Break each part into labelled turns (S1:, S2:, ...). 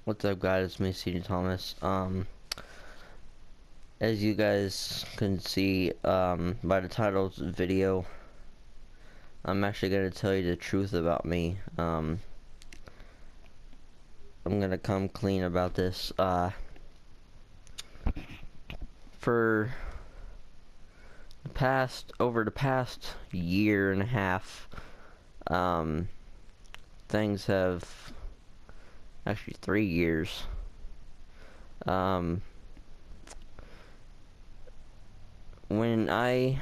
S1: What's up, guys? It's me, C.D. Thomas. As you guys can see by the title of the video, I'm actually going to tell you the truth about me. I'm going to come clean about this. For over the past year and a half, things have, actually 3 years, when I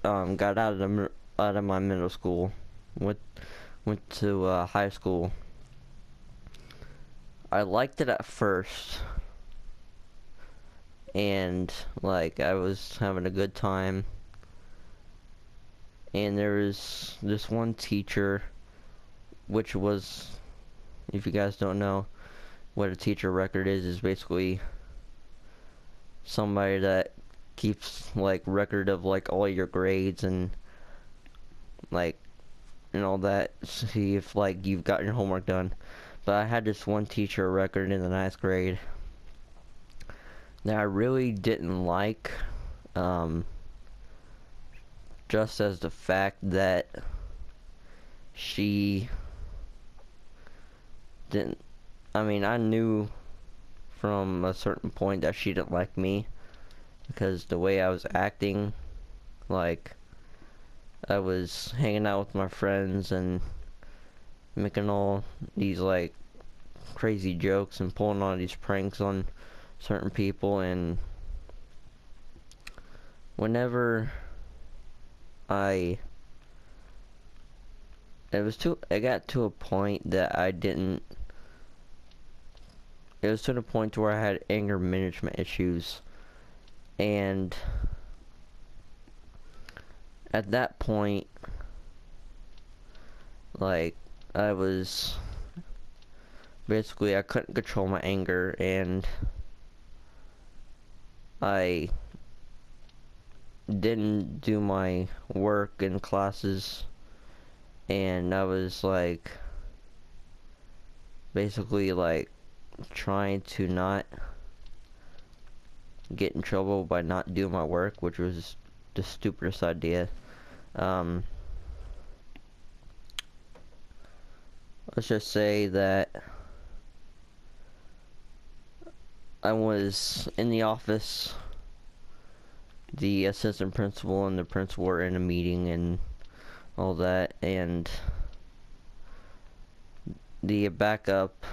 S1: got out of my middle school, went to high school. I liked it at first, and like I was having a good time, and there was this one teacher, which was, if you guys don't know what a teacher record is basically somebody that keeps like record of like all your grades and like and all that, see if like you've gotten your homework done. But I had this one teacher record in the 9th grade that I really didn't like, just as the fact that she didn't, I knew from a certain point that she didn't like me because the way I was acting, like I was hanging out with my friends and making all these like crazy jokes and pulling all these pranks on certain people, and whenever it got to a point that it was to the point where I had anger management issues, and at that point, like, I couldn't control my anger, and I didn't do my work in classes, and I was like basically like trying to not get in trouble by not doing my work, which was the stupidest idea. Let's just say that I was in the office, the assistant principal and the principal were in a meeting and all that, and the backup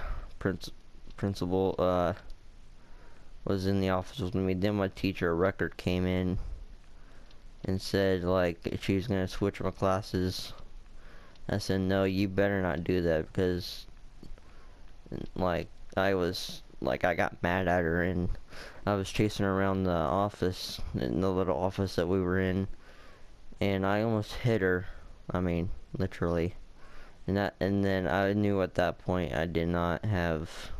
S1: principal was in the office with me. Then my teacher record came in and said like she was gonna switch my classes. I said, no, you better not do that, because like I got mad at her, and I was chasing her around the office, in the little office that we were in, and I almost hit her. Literally. And then I knew at that point I did not have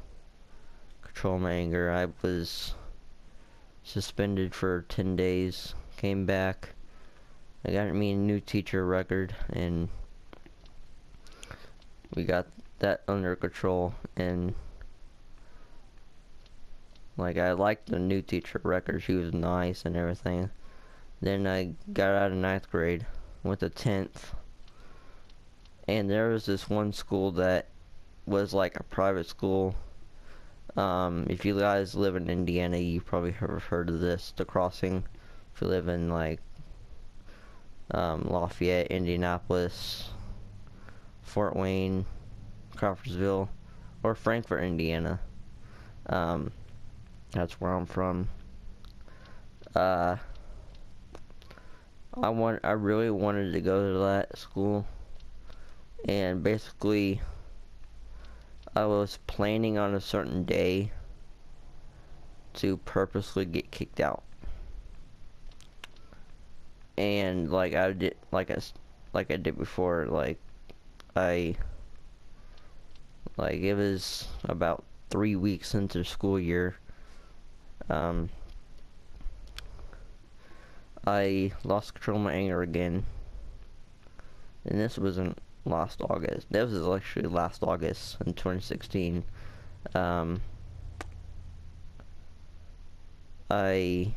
S1: control of my anger. I was suspended for 10 days, came back, I got me a new teacher record, and we got that under control. And like, I liked the new teacher record, she was nice and everything. Then I got out of 9th grade, went to 10th, and there was this one school that was like a private school. If you guys live in Indiana, you probably have heard of this, The Crossing. If you live in like Lafayette, Indianapolis, Fort Wayne, Crawfordsville, or Frankfort, Indiana, that's where I'm from. I really wanted to go to that school, and basically I was planning on a certain day to purposely get kicked out. And like I did, like I did before, it was about 3 weeks into the school year, I lost control of my anger again, and this wasn't last August. That was actually last August in 2016. I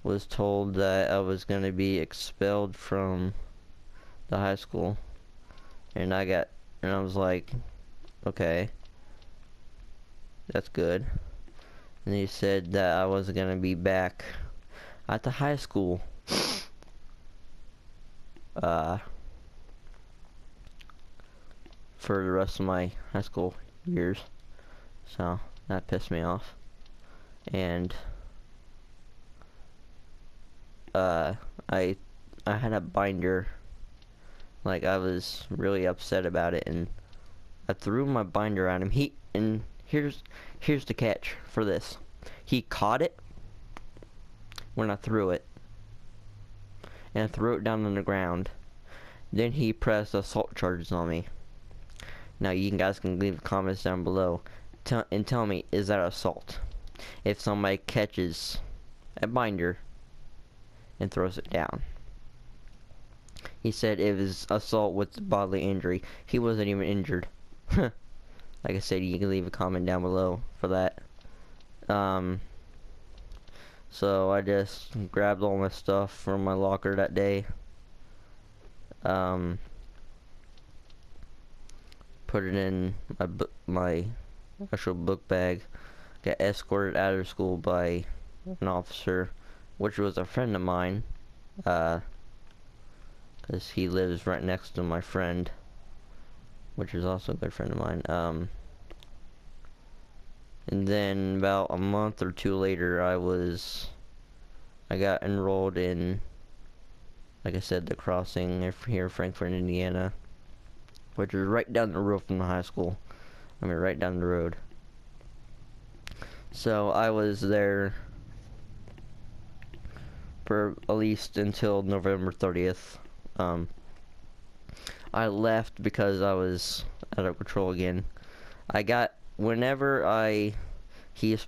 S1: was told that I was going to be expelled from the high school, and I was like, okay, that's good. And he said that I wasn't going to be back at the high school for the rest of my high school years. So that pissed me off. And I had a binder. Like, I was really upset about it, and I threw my binder at him. And here's the catch for this. He caught it when I threw it, and I threw it down on the ground. Then he pressed assault charges on me. Now you guys can leave comments down below and tell me, is that assault? If somebody catches a binder and throws it down. He said it was assault with bodily injury. He wasn't even injured. Like I said, you can leave a comment down below for that. So I just grabbed all my stuff from my locker that day. Put it in my actual book bag. Got escorted out of school by an officer, which was a friend of mine, because he lives right next to my friend, which is also a good friend of mine. And then about a month or two later, I got enrolled in, like I said, the crossing here in Frankfort, Indiana, which is right down the road from the high school. I mean, right down the road. So I was there for at least until November 30th. I left because I was out of control again. He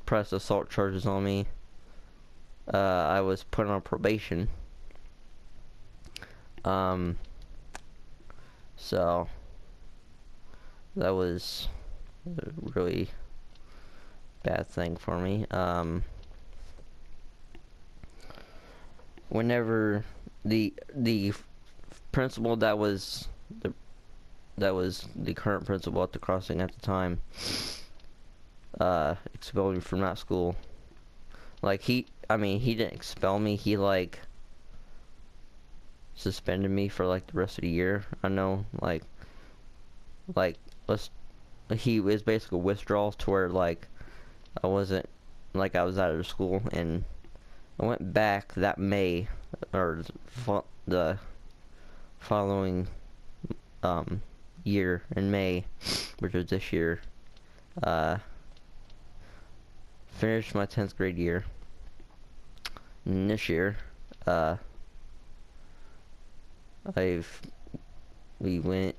S1: pressed assault charges on me, I was put on probation. So that was a really bad thing for me. Whenever the principal that was the current principal at the crossing at the time expelled me from that school. Like, he didn't expel me, he like suspended me for like the rest of the year. I know, he was basically withdrawal to where like I wasn't, like, I was out of school, and I went back that May, or the following year in May, which was this year. Finished my 10th grade year. And this year, we went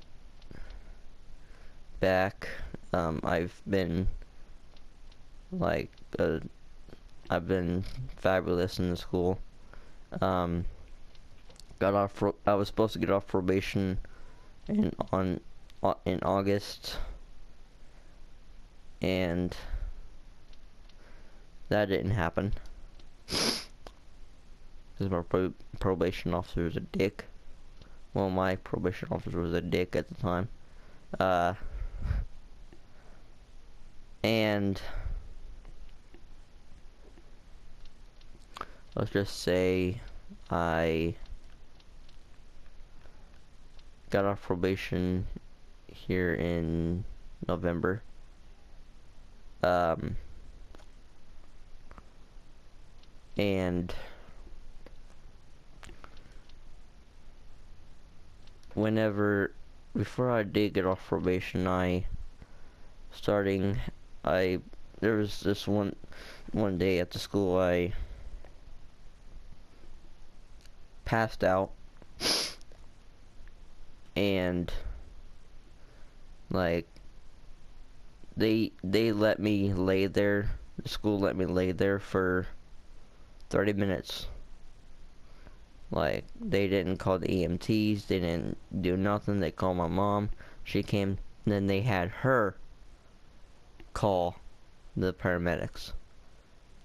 S1: back. I've been like I've been fabulous in the school. I was supposed to get off probation in August, and that didn't happen because my probation officer was a dick. Well, my probation officer was a dick at the time. And let's just say I got off probation here in November. And before I did get off probation, there was this one day at the school I passed out, and like they let me lay there. The school let me lay there for 30 minutes Like, they didn't call the EMTs, they didn't do nothing. They called my mom. She came, and then they had her call the paramedics.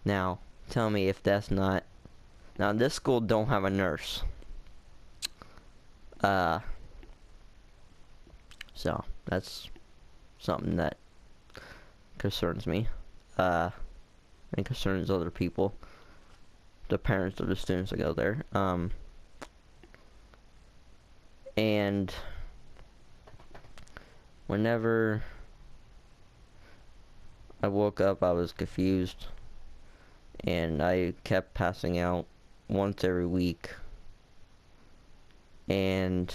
S1: Now, tell me if that's not... Now, this school don't have a nurse. So, that's something that concerns me. And concerns other people. The parents of the students that go there. And whenever I woke up, I was confused. And I kept passing out once every week. And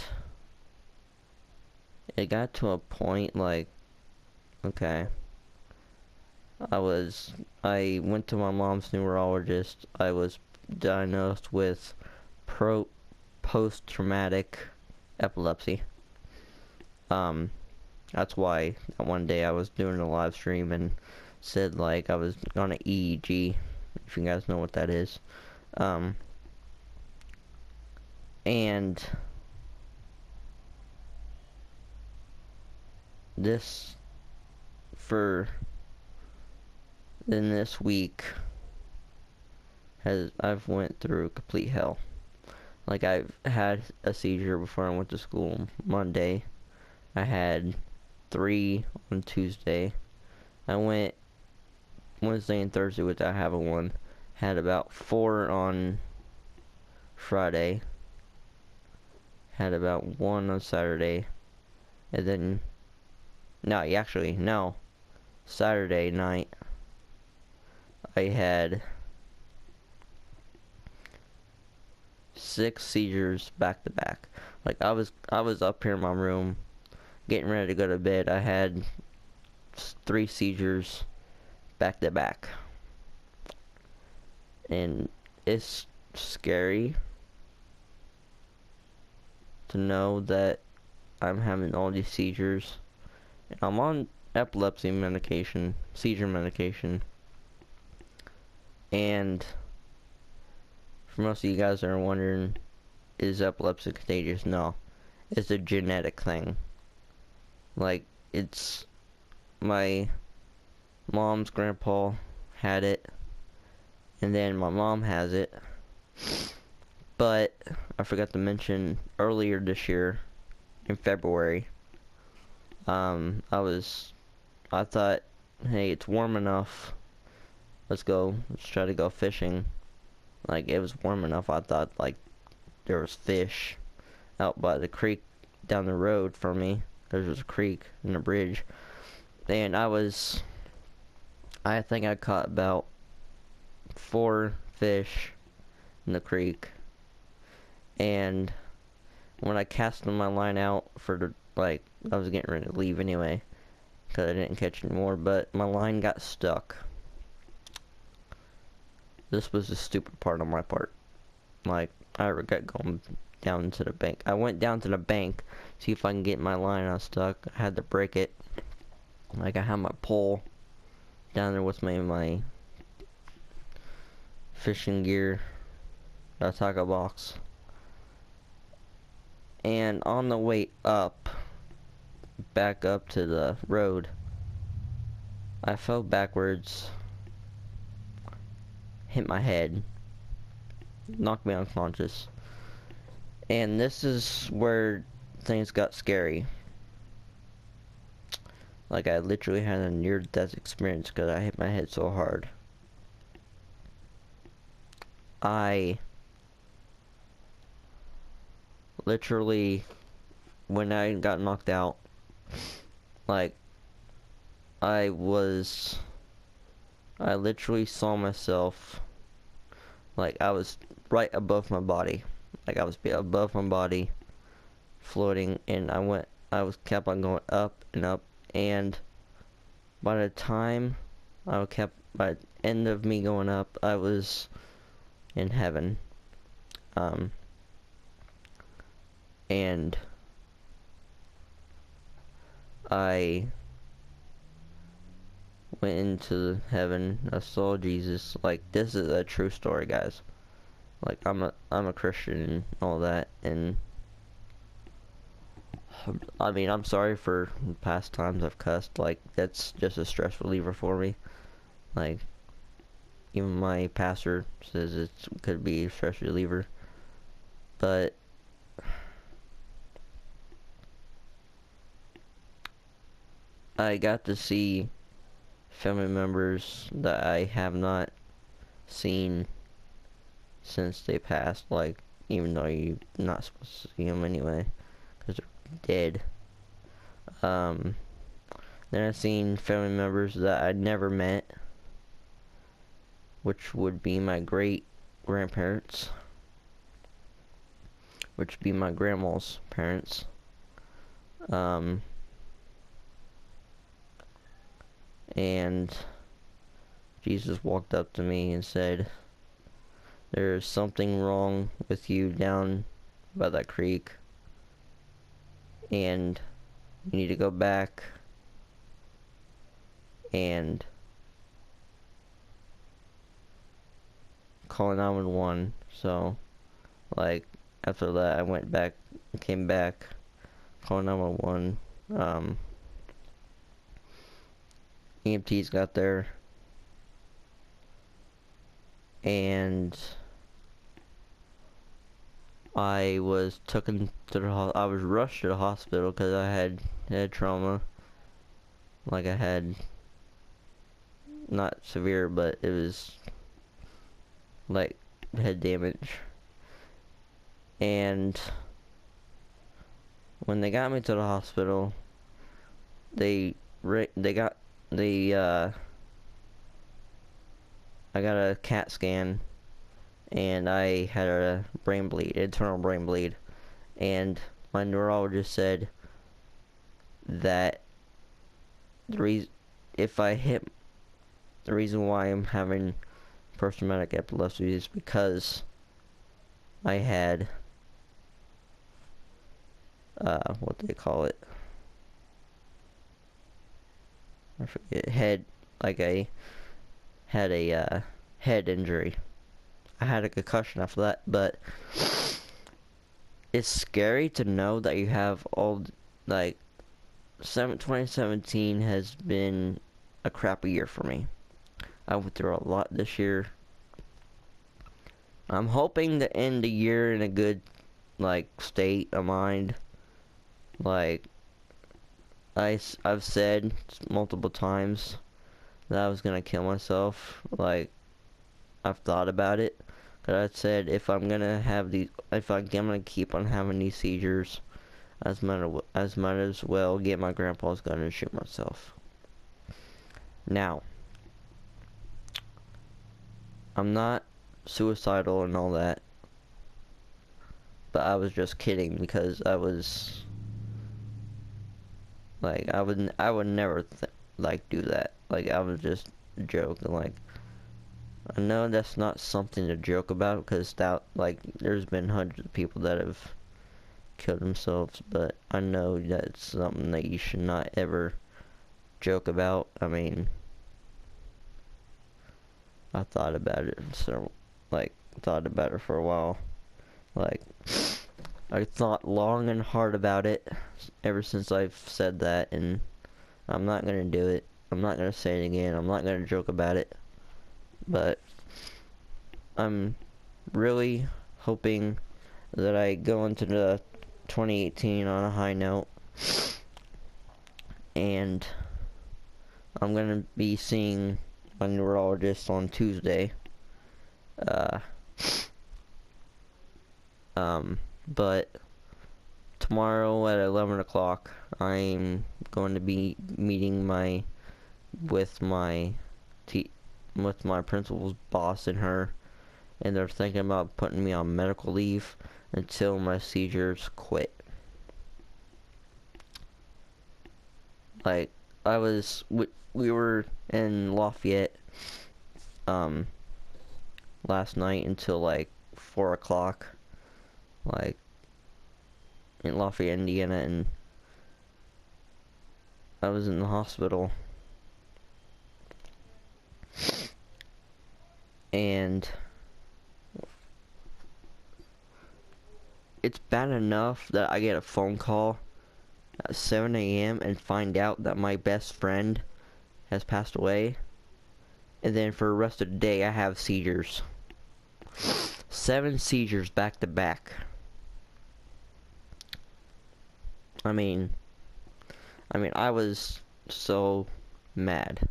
S1: it got to a point like, okay, I went to my mom's neurologist. I was diagnosed with post-traumatic epilepsy. That's why that one day I was doing a live stream and said like I was on an EEG, if you guys know what that is. And this week I've went through complete hell. Like, I've had a seizure before I went to school Monday. I had 3 on Tuesday. I went Wednesday and Thursday without having one. Had about 4 on Friday. Had about 1 on Saturday. And then, no. Saturday night, I had 6 seizures back to back. Like, I was up here in my room getting ready to go to bed. I had 3 seizures back to back. And it's scary to know that I'm having all these seizures. I'm on epilepsy medication, seizure medication. And for most of you guys that are wondering, is epilepsy contagious? No. It's a genetic thing. Like, it's my mom's grandpa had it, and then my mom has it. But I forgot to mention earlier this year, in February, I thought, hey, it's warm enough. Let's try to go fishing. Like, it was warm enough. I thought, like, there was fish out by the creek down the road from me. There was a creek and a bridge. And I think I caught about 4 fish in the creek. And when I cast my line out I was getting ready to leave anyway, because I didn't catch any more, but my line got stuck. This was the stupid part on my part. Like, I regret going down to the bank. I went down to the bank, see if I can get my line unstuck. I had to break it. Like, I had my pole down there with my fishing gear, a tackle box. And on the way back up to the road, I fell backwards, hit my head, knocked me unconscious. And this is where things got scary. Like, I literally had a near-death experience because I hit my head so hard. I literally, when I got knocked out, like, I literally saw myself, like, I was right above my body. Like, I was above my body, floating, and kept on going up and up, and by the end of me going up, I was in heaven. And I went into heaven. I saw Jesus. Like, this is a true story, guys. Like, I'm a Christian and all that, and I mean, I'm sorry for past times I've cussed. Like, that's just a stress reliever for me. Like, even my pastor says it could be a stress reliever. But I got to see family members that I have not seen since they passed. Like, even though you're not supposed to see them anyway, because they're dead. Then I've seen family members that I never met, which would be my great grandparents, which would be my grandma's parents. And Jesus walked up to me and said, "There's something wrong with you down by that creek, and you need to go back and call 911. So, like, after that, I went back, came back, called 911. EMTs got there, and I was taken to I was rushed to the hospital because I had head trauma. Like, I had, not severe, but it was like head damage. And when they got me to the hospital, they got I got a CAT scan, and I had a brain bleed, internal brain bleed, and my neurologist said that the reason why I'm having post-traumatic epilepsy is because I had what do they call it? I forget. I had a head injury. I had a concussion after that, but it's scary to know that you have all, like, 2017 has been a crappy year for me. I went through a lot this year. I'm hoping to end the year in a good, like, state of mind. Like, I've said multiple times that I was gonna kill myself. Like, I've thought about it. But I said if I'm gonna keep on having these seizures, I might as well get my grandpa's gun and shoot myself. Now, I'm not suicidal and all that, but I was just kidding because I was like, I would never like do that. Like, I was just joking. Like, I know that's not something to joke about because there's been hundreds of people that have killed themselves, but I know that's something that you should not ever joke about. I mean, I thought about it, thought about it for a while. Like, I thought long and hard about it ever since I've said that, and I'm not gonna do it. I'm not gonna say it again. I'm not gonna joke about it. But I'm really hoping that I go into the 2018 on a high note, and I'm gonna be seeing my neurologist on Tuesday. But tomorrow at 11 o'clock, I'm going to be meeting with my principal's boss and her, and they're thinking about putting me on medical leave until my seizures quit. Like, we were in Lafayette, last night until like 4 o'clock, like, in Lafayette, Indiana, and I was in the hospital, and it's bad enough that I get a phone call at 7 a.m. and find out that my best friend has passed away. And then for the rest of the day, I have seizures. 7 seizures back to back. I mean, I was so mad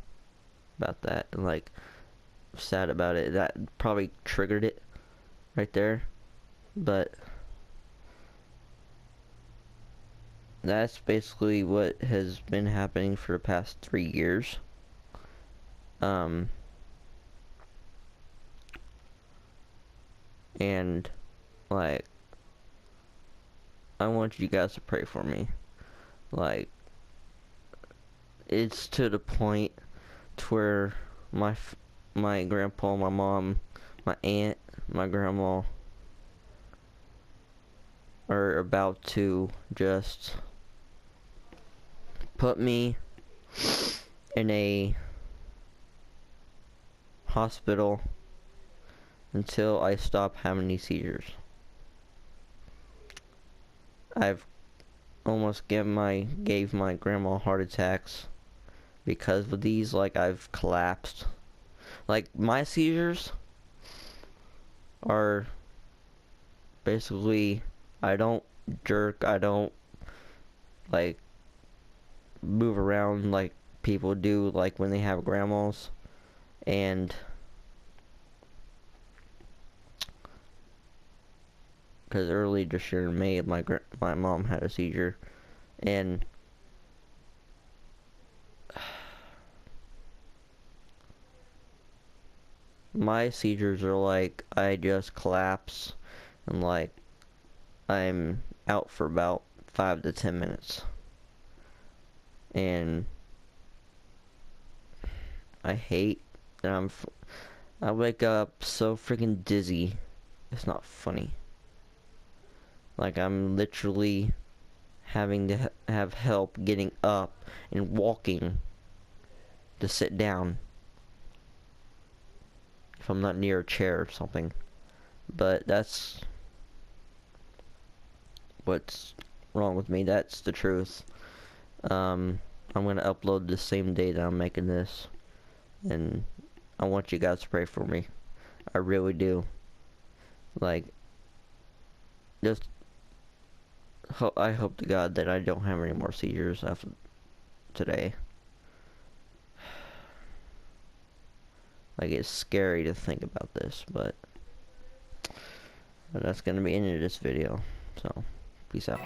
S1: about that, and like sad about it. That probably triggered it right there. But that's basically what has been happening for the past 3 years. And like, I want you guys to pray for me. Like, it's to the point to where my grandpa, my mom, my aunt, my grandma are about to just put me in a hospital until I stop having these seizures. I've almost gave my grandma heart attacks because of these. Like, I've collapsed. Like, my seizures are basically, I don't jerk, I don't like move around like people do, like when they have grandmas. And because early this year in May, my mom had a seizure, and my seizures are like, I just collapse and like I'm out for about 5 to 10 minutes, and I hate that I wake up so freaking dizzy. It's not funny. Like, I'm literally having to have help getting up and walking to sit down if I'm not near a chair or something. But that's what's wrong with me. That's the truth. I'm gonna upload the same day that I'm making this, and I want you guys to pray for me. I really do. Like, just I hope to God that I don't have any more seizures after today. Like, it's scary to think about this, but that's gonna be the end of this video. So, peace out.